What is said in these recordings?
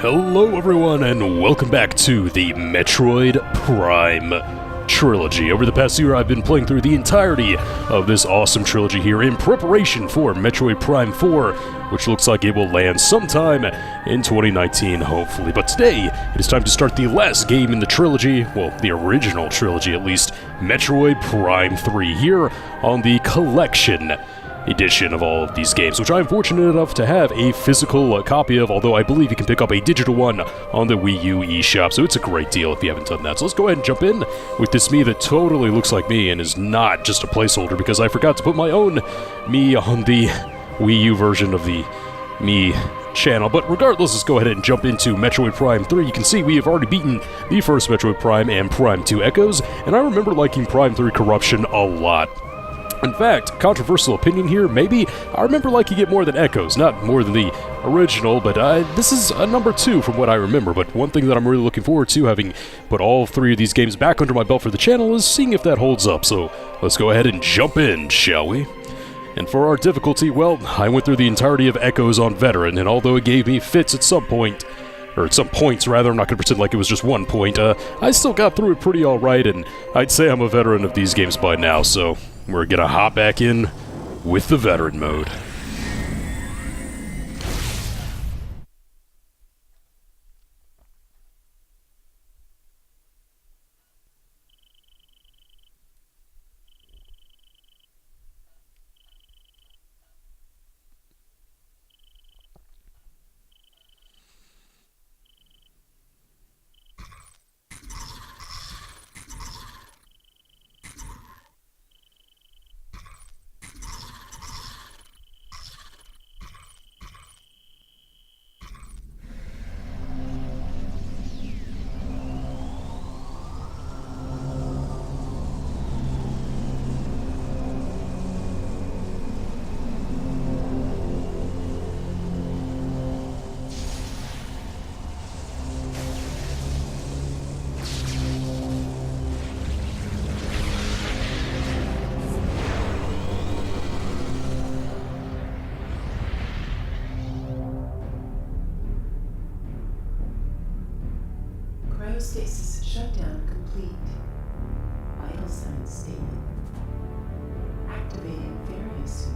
Hello everyone and welcome back to the Metroid Prime Trilogy. Over the past year I've been playing through the entirety of this awesome trilogy here in preparation for Metroid Prime 4, which looks like it will land sometime in 2019, hopefully. But today, it is time to start the last game in the trilogy, well, the original trilogy at least, Metroid Prime 3, here on the collection edition of all of these games, which I'm fortunate enough to have a physical copy of, although I believe you can pick up a digital one on the Wii U eShop, so it's a great deal if you haven't done that. So let's go ahead and jump in with this me that totally looks like me and is not just a placeholder, because I forgot to put my own me on the Wii U version of the me channel. But regardless, let's go ahead and jump into Metroid Prime 3. You can see we have already beaten the first Metroid Prime and Prime 2 Echoes, and I remember liking Prime 3 Corruption a lot. In fact, controversial opinion here, maybe I remember liking it more than Echoes, not more than the original, but this is a number 2 from what I remember. But one thing that I'm really looking forward to, having put all 3 of these games back under my belt for the channel, is seeing if that holds up. So let's go ahead and jump in, shall we? And for our difficulty, well, I went through the entirety of Echoes on Veteran, and although it gave me fits at some point, or at some points rather, I'm not going to pretend like it was just one point, I still got through it pretty alright, and I'd say I'm a veteran of these games by now, so we're gonna hop back in with the veteran mode. Stasis shutdown complete. Vital signs stable. Activating various suit.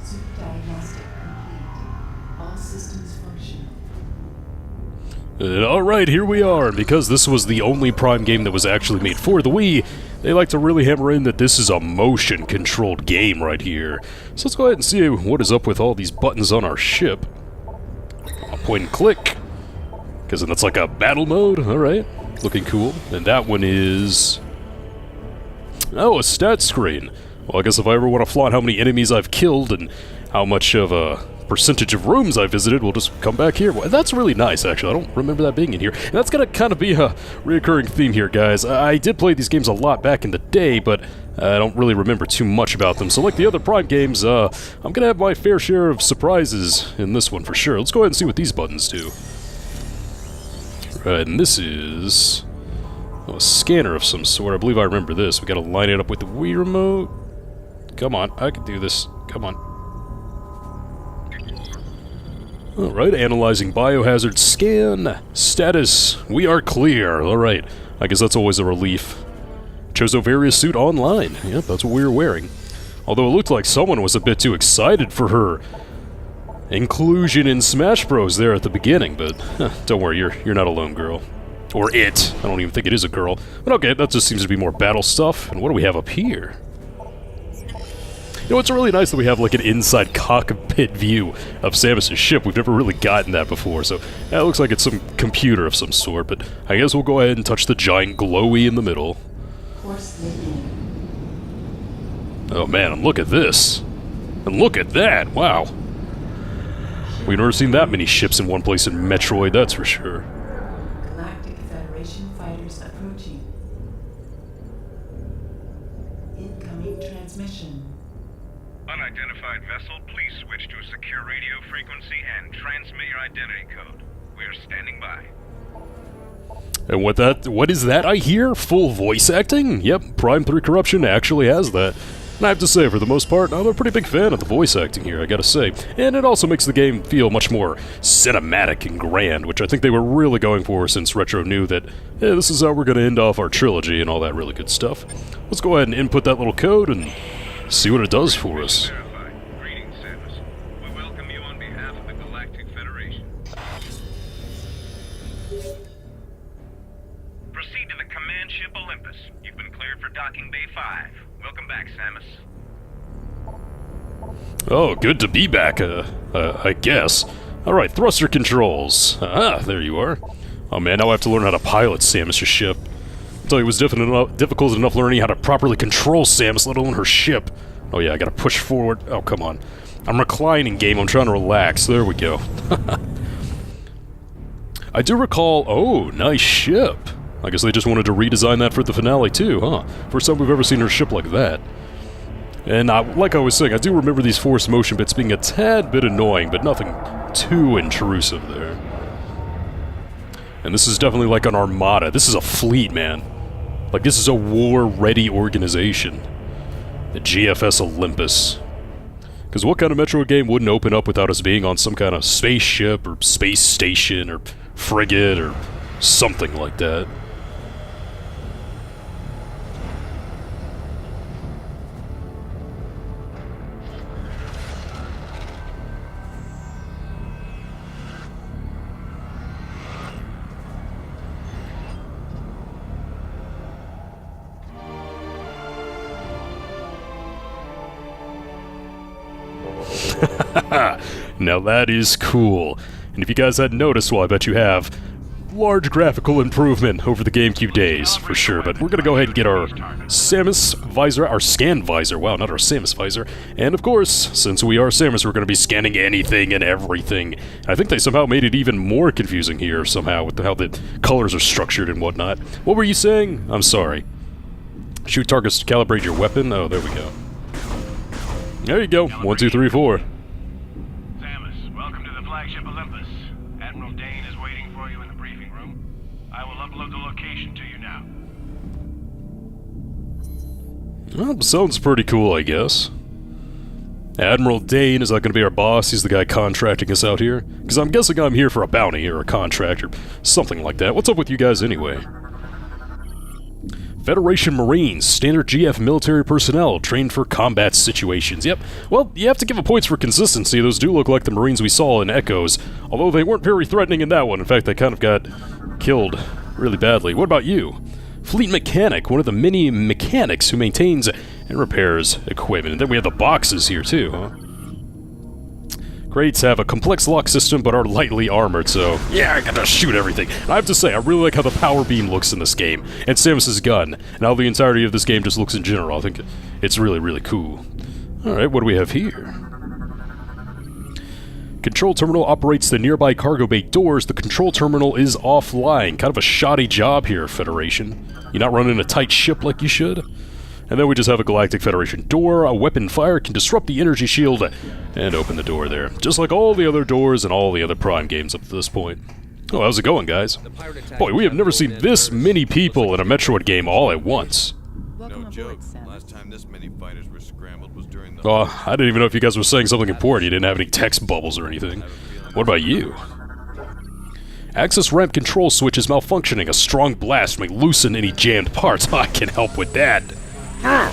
Suit diagnostic complete. All systems functional. Alright, here we are, and because this was the only Prime game that was actually made for the Wii, they like to really hammer in that this is a motion-controlled game right here. So let's go ahead and see what is up with all these buttons on our ship. I'll point and click. Because then that's like a battle mode, alright. Looking cool. And that one is... oh, a stat screen. Well, I guess if I ever want to flaunt how many enemies I've killed and how much of a percentage of rooms I visited, we'll just come back here. Well, that's really nice, actually. I don't remember that being in here. And that's gonna kind of be a reoccurring theme here, guys. I did play these games a lot back in the day, but I don't really remember too much about them. So like the other Prime games, I'm gonna have my fair share of surprises in this one for sure. Let's go ahead and see what these buttons do. And this is a scanner of some sort. I believe I remember this. We gotta line it up with the Wii remote. Come on, I can do this. Come on. Alright, analyzing biohazard scan. Status, we are clear. Alright, I guess that's always a relief. Chose Ovaria's suit online. Yep, that's what we were wearing. Although it looked like someone was a bit too excited for her inclusion in Smash Bros. There at the beginning, but don't worry, you're not alone, girl. Or it. I don't even think it is a girl. But okay, that just seems to be more battle stuff. And what do we have up here? You know, it's really nice that we have like an inside cockpit view of Samus' ship. We've never really gotten that before, so that looks like it's some computer of some sort, but I guess we'll go ahead and touch the giant glowy in the middle. Oh man, and look at this. And look at that, wow. We've never seen that many ships in one place in Metroid, that's for sure. Galactic Federation fighters approaching. Incoming transmission. Unidentified vessel, please switch to a secure radio frequency and transmit your identity code. We are standing by. And what is that I hear? Full voice acting? Yep, Prime 3 Corruption actually has that. And I have to say, for the most part, I'm a pretty big fan of the voice acting here, I gotta say. And it also makes the game feel much more cinematic and grand, which I think they were really going for since Retro knew that, hey, this is how we're gonna end off our trilogy and all that really good stuff. Let's go ahead and input that little code and see what it does for us. Verify. Greetings, Samus. We welcome you on behalf of the Galactic Federation. Proceed to the command ship Olympus. You've been cleared for docking bay 5. Welcome back, Samus. Oh, good to be back, I guess. Alright, thruster controls. Ah, there you are. Oh man, now I have to learn how to pilot Samus' ship. I'll tell you, it was difficult enough learning how to properly control Samus, let alone her ship. Oh yeah, I gotta push forward. Oh, come on. I'm reclining, game. I'm trying to relax. There we go. I do recall... Oh, nice ship. I guess they just wanted to redesign that for the finale too, huh? First time we've ever seen her ship like that. And like I was saying, I do remember these forced motion bits being a tad bit annoying, but nothing too intrusive there. And this is definitely like an armada. This is a fleet, man. Like, this is a war-ready organization. The GFS Olympus. Because what kind of Metroid game wouldn't open up without us being on some kind of spaceship, or space station, or frigate, or something like that? Now that is cool. And if you guys hadn't noticed, well, I bet you have, large graphical improvement over the GameCube days, for sure. But we're gonna go ahead and get our Samus visor, our scan visor, wow, not our Samus visor. And of course, since we are Samus, we're gonna be scanning anything and everything. And I think they somehow made it even more confusing here, somehow, with how the colors are structured and whatnot. What were you saying? I'm sorry. Shoot targets to calibrate your weapon? Oh, there we go. There you go. 1, 2, 3, 4. Samus, welcome to the flagship Olympus. Admiral Dane is waiting for you in the briefing room. I will upload the location to you now. Well, sounds pretty cool, I guess. Admiral Dane, is that going to be our boss? He's the guy contracting us out here? Because I'm guessing I'm here for a bounty or a contract or something like that. What's up with you guys anyway? Federation Marines, standard GF military personnel, trained for combat situations. Yep, well, you have to give them points for consistency. Those do look like the Marines we saw in Echoes, although they weren't very threatening in that one. In fact, they kind of got killed really badly. What about you? Fleet Mechanic, one of the many mechanics who maintains and repairs equipment. And then we have the boxes here too, huh? Crates have a complex lock system, but are lightly armored, so yeah, I gotta shoot everything. And I have to say, I really like how the power beam looks in this game, and Samus's gun, and how the entirety of this game just looks in general. I think it's really, really cool. Alright, what do we have here? Control terminal operates the nearby cargo bay doors. The control terminal is offline. Kind of a shoddy job here, Federation. You're not running a tight ship like you should. And then we just have a Galactic Federation door. A weapon fire can disrupt the energy shield and open the door there. Just like all the other doors and all the other Prime games up to this point. Oh, how's it going, guys? Boy, we have never seen this many people in a Metroid game all at once. No joke. Last time this many fighters were scrambled was during the... Oh, I didn't even know if you guys were saying something important. You didn't have any text bubbles or anything. What about you? Access ramp control switch is malfunctioning. A strong blast may loosen any jammed parts. I can help with that. How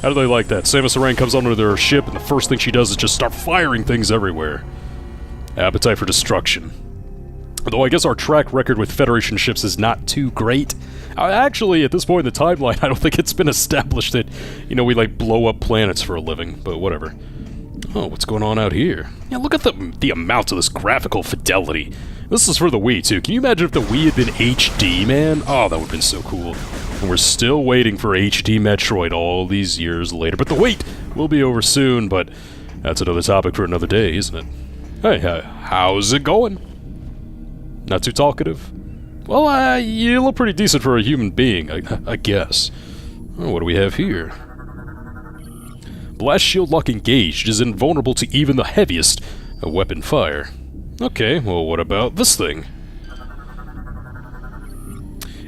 do they like that? Samus Aran comes onto their ship, and the first thing she does is just start firing things everywhere. Appetite for destruction. Although I guess our track record with Federation ships is not too great. Actually, at this point in the timeline, I don't think it's been established that, you know, we, like, blow up planets for a living, but whatever. Oh, what's going on out here? Yeah, look at the amount of this graphical fidelity. This is for the Wii, too. Can you imagine if the Wii had been HD, man? Oh, that would have been so cool. And we're still waiting for HD Metroid all these years later. But the wait will be over soon, but that's another topic for another day, isn't it? Hey, how's it going? Not too talkative? Well, you look pretty decent for a human being, I guess. Oh, what do we have here? Blast shield lock engaged is invulnerable to even the heaviest weapon fire. Okay, well, what about this thing?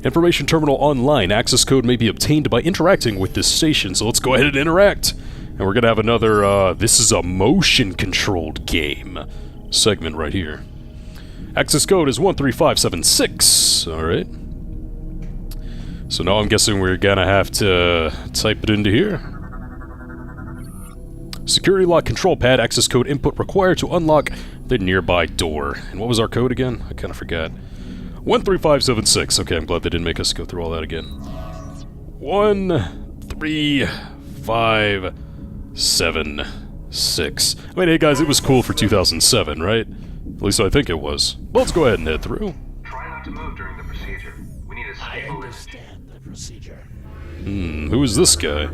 Information terminal online. Access code may be obtained by interacting with this station. So let's go ahead and interact. And we're going to have another, this is a motion-controlled game segment right here. Access code is 13576. Alright. So now I'm guessing we're going to have to type it into here. Security lock control pad. Access code input required to unlock the nearby door. And what was our code again? I kind of forgot. 13576. Okay, I'm glad they didn't make us go through all that again. 13576. I mean, hey guys, it was cool for 2007, right? At least I think it was. Well, let's go ahead and head through. Try not to move during the procedure. We need a I stable understand the procedure. Who is this guy?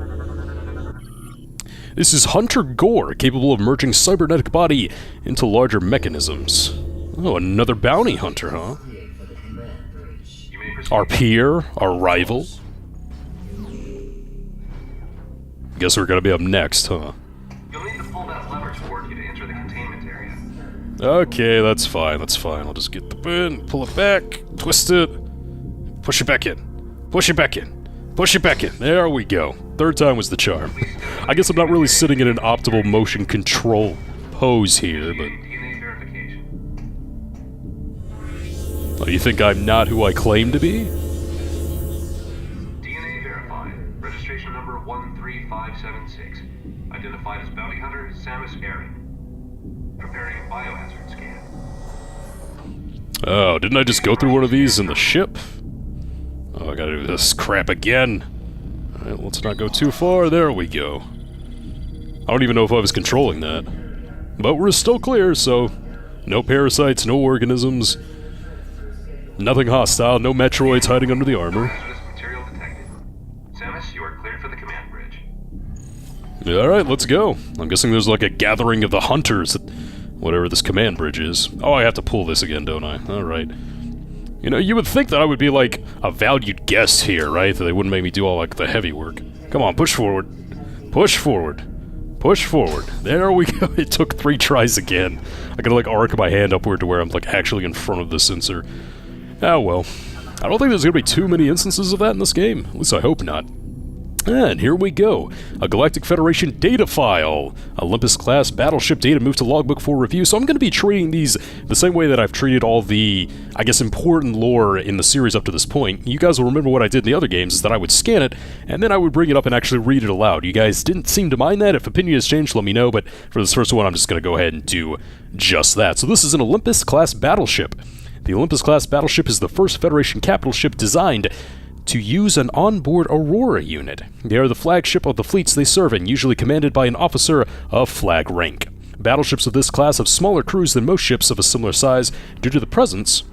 This is Hunter Gore, capable of merging cybernetic body into larger mechanisms. Oh, another bounty hunter, huh? Our peer, our rival. Guess we're gonna be up next, huh? You'll need to pull that lever toward you to enter the containment area. Okay, that's fine, that's fine. I'll just get the pin, pull it back, twist it, push it back in, push it back in, push it back in. There we go. Third time was the charm. I guess I'm not really sitting in an optimal motion control pose here, but... DNA verification. Oh, you think I'm not who I claim to be? DNA verified. Registration number 13576. Identified as bounty hunter Samus Aaron. Preparing a biohazard scan. Oh, didn't I just go through one of these in the ship? Oh, I gotta do this crap again. Alright, let's not go too far. There we go. I don't even know if I was controlling that. But we're still clear, so... No parasites, no organisms. Nothing hostile, no Metroids hiding under the armor. Hazardous material detected. Samus, you are cleared for the command bridge. Alright, let's go. I'm guessing there's like a gathering of the hunters at whatever this command bridge is. Oh, I have to pull this again, don't I? Alright. You know, you would think that I would be like a valued guest here, right? That they wouldn't make me do all like the heavy work. Come on, push forward. Push forward. Push forward. There we go. It took 3 tries again. I gotta like arc my hand upward to where I'm like actually in front of the sensor. Oh well. I don't think there's gonna be too many instances of that in this game. At least I hope not. And here we go. A Galactic Federation data file. Olympus class battleship data moved to logbook for review. So I'm going to be treating these the same way that I've treated all the, I guess, important lore in the series up to this point. You guys will remember what I did in the other games is that I would scan it, and then I would bring it up and actually read it aloud. You guys didn't seem to mind that. If opinion has changed, let me know, but for this first one, I'm just going to go ahead and do just that. So this is an Olympus class battleship. The Olympus class battleship is the first Federation capital ship designed to use an onboard Aurora unit. They are the flagship of the fleets they serve and usually commanded by an officer of flag rank. Battleships of this class have smaller crews than most ships of a similar size due to the presence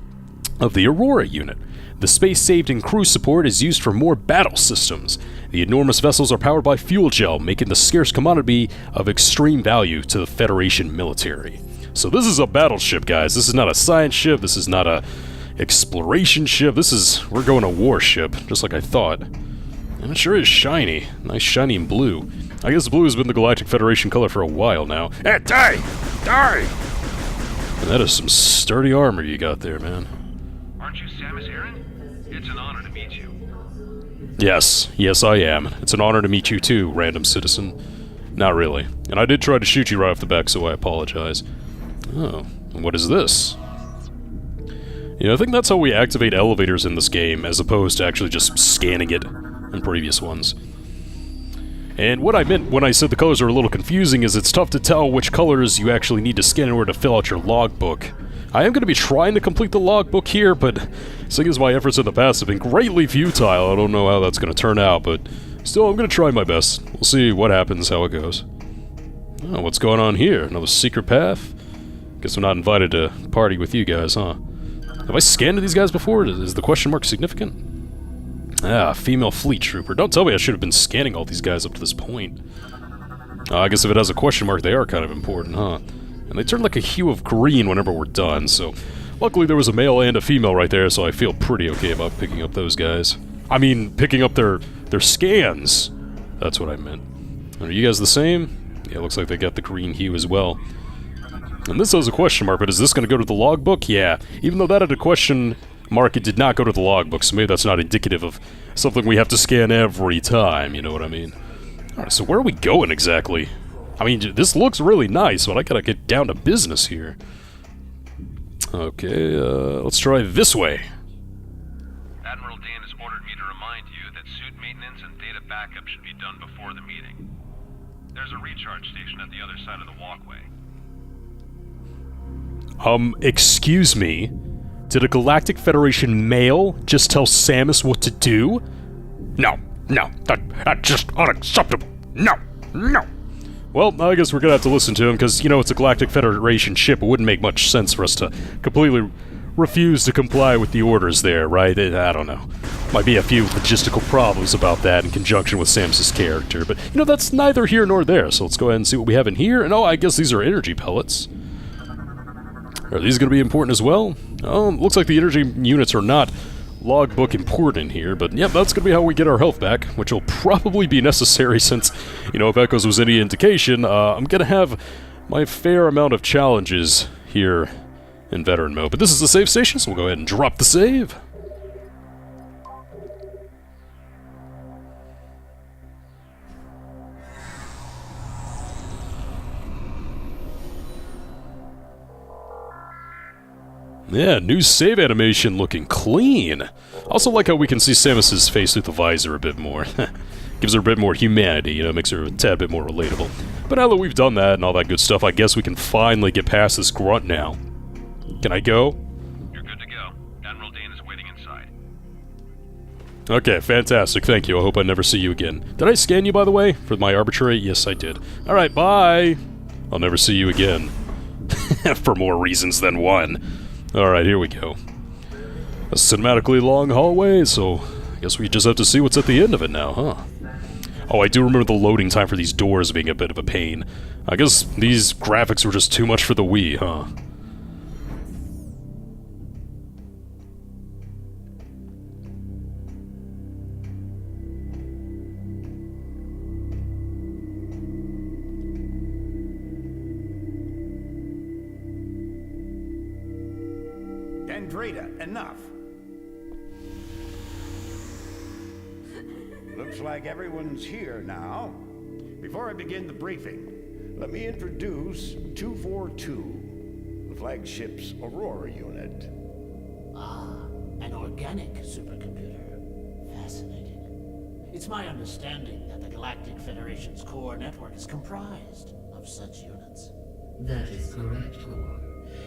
of the Aurora unit. The space saved in crew support is used for more battle systems. The enormous vessels are powered by fuel gel, making the scarce commodity of extreme value to the Federation military. So this is a battleship, guys. This is not a science ship. This is not a exploration ship. We're going a warship, just like I thought. And it sure is shiny. Nice shiny and blue. I guess blue has been the Galactic Federation color for a while now. Hey, die! Die! And that is some sturdy armor you got there, man. Aren't you Samus Aaron? It's an honor to meet you. Yes, I am. It's an honor to meet you too, random citizen. Not really. And I did try to shoot you right off the back, so I apologize. Oh, and what is this? You know, I think that's how we activate elevators in this game, as opposed to actually just scanning it in previous ones. And what I meant when I said the colors are a little confusing is it's tough to tell which colors you actually need to scan in order to fill out your logbook. I am going to be trying to complete the logbook here, but seeing as my efforts in the past have been greatly futile, I don't know how that's going to turn out, but still, I'm going to try my best. We'll see what happens, how it goes. Oh, what's going on here? Another secret path? Guess I'm not invited to party with you guys, huh? Have I scanned these guys before? Is the question mark significant? Ah, female fleet trooper. Don't tell me I should have been scanning all these guys up to this point. I guess if it has a question mark, they are kind of important, huh? And they turn like a hue of green whenever we're done, so... Luckily there was a male and a female right there, so I feel pretty okay about picking up those guys. I mean, picking up their scans. That's what I meant. Are you guys the same? Yeah, it looks like they got the green hue as well. And this has a question mark, but is this going to go to the logbook? Yeah. Even though that had a question mark it did not go to the logbook, so maybe that's not indicative of something we have to scan every time, you know what I mean? Alright, so where are we going exactly? I mean, this looks really nice, but I gotta get down to business here. Okay, let's try this way. Admiral Dane has ordered me to remind you that suit maintenance and data backup should be done before the meeting. There's a recharge station at the other side of the walkway. Excuse me? Did a Galactic Federation male just tell Samus what to do? No, that's just unacceptable. No. Well, I guess we're gonna have to listen to him, because, you know, it's a Galactic Federation ship. It wouldn't make much sense for us to completely refuse to comply with the orders there, right? I don't know. Might be a few logistical problems about that in conjunction with Samus's character, but, you know, that's neither here nor there, so let's go ahead and see what we have in here. And, oh, I guess these are energy pellets. Are these going to be important as well? Looks like the energy units are not logbook important here, but yep, that's going to be how we get our health back, which will probably be necessary since, you know, if Echoes was any indication, I'm going to have my fair amount of challenges here in veteran mode. But this is the save station, so we'll go ahead and drop the save. Yeah, new save animation looking clean. Also like how we can see Samus's face through the visor a bit more. Gives her a bit more humanity, you know, makes her a tad bit more relatable. But now that we've done that and all that good stuff, I guess we can finally get past this grunt now. Can I go? You're good to go. Admiral Dane is waiting inside. Okay, fantastic, thank you. I hope I never see you again. Did I scan you, by the way, for my arbitrary? Yes, I did. Alright, bye! I'll never see you again. For more reasons than one. Alright, here we go. A cinematically long hallway, so I guess we just have to see what's at the end of it now, huh? Oh, I do remember the loading time for these doors being a bit of a pain. I guess these graphics were just too much for the Wii, huh? Andreda, enough. Looks like everyone's here now. Before I begin the briefing, let me introduce 242, the flagship's Aurora unit. Ah, an organic supercomputer. Fascinating. It's my understanding that the Galactic Federation's core network is comprised of such units. That is correct, Core.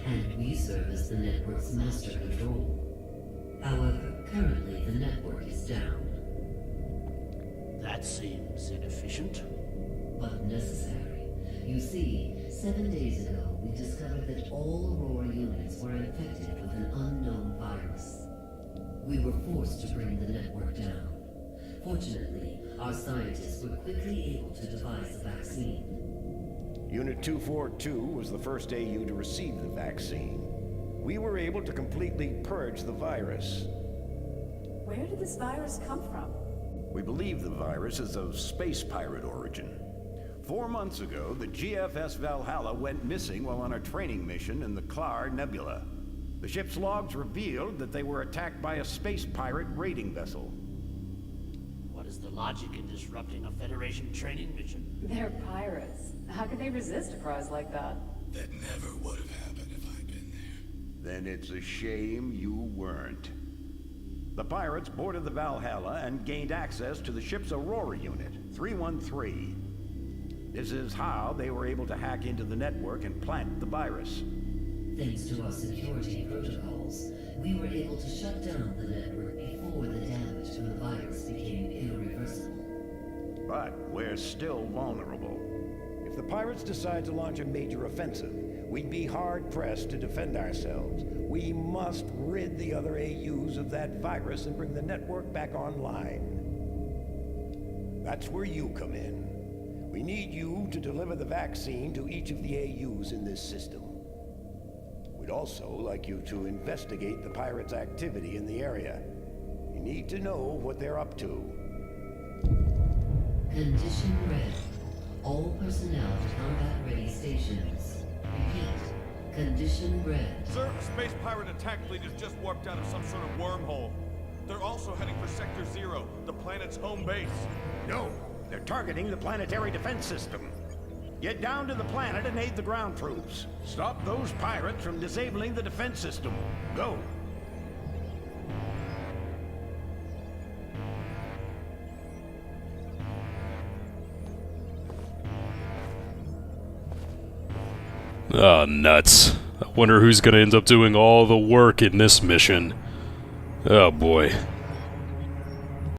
And we serve as the network's master control. However, currently the network is down. That seems inefficient. But necessary. You see, 7 days ago, we discovered that all Aurora units were infected with an unknown virus. We were forced to bring the network down. Fortunately, our scientists were quickly able to devise a vaccine. Unit 242 was the first AU to receive the vaccine. We were able to completely purge the virus. Where did this virus come from? We believe the virus is of space pirate origin. 4 months ago, the GFS Valhalla went missing while on a training mission in the Klar Nebula. The ship's logs revealed that they were attacked by a space pirate raiding vessel. What is the logic in disrupting a Federation training mission? They're pirates. How could they resist a prize like that? That never would have happened if I'd been there. Then it's a shame you weren't. The pirates boarded the Valhalla and gained access to the ship's Aurora unit, 313. This is how they were able to hack into the network and plant the virus. Thanks to our security protocols, we were able to shut down the network before the damage from the virus became irreversible. But we're still vulnerable. If the pirates decide to launch a major offensive, we'd be hard-pressed to defend ourselves. We must rid the other AUs of that virus and bring the network back online. That's where you come in. We need you to deliver the vaccine to each of the AUs in this system. We'd also like you to investigate the pirates' activity in the area. You need to know what they're up to. Condition red. All personnel to combat-ready stations. Repeat. Condition red. Sir, a space pirate attack fleet has just warped out of some sort of wormhole. They're also heading for Sector 0, the planet's home base. No, they're targeting the planetary defense system. Get down to the planet and aid the ground troops. Stop those pirates from disabling the defense system. Go. Ah, nuts. I wonder who's gonna end up doing all the work in this mission. Oh boy.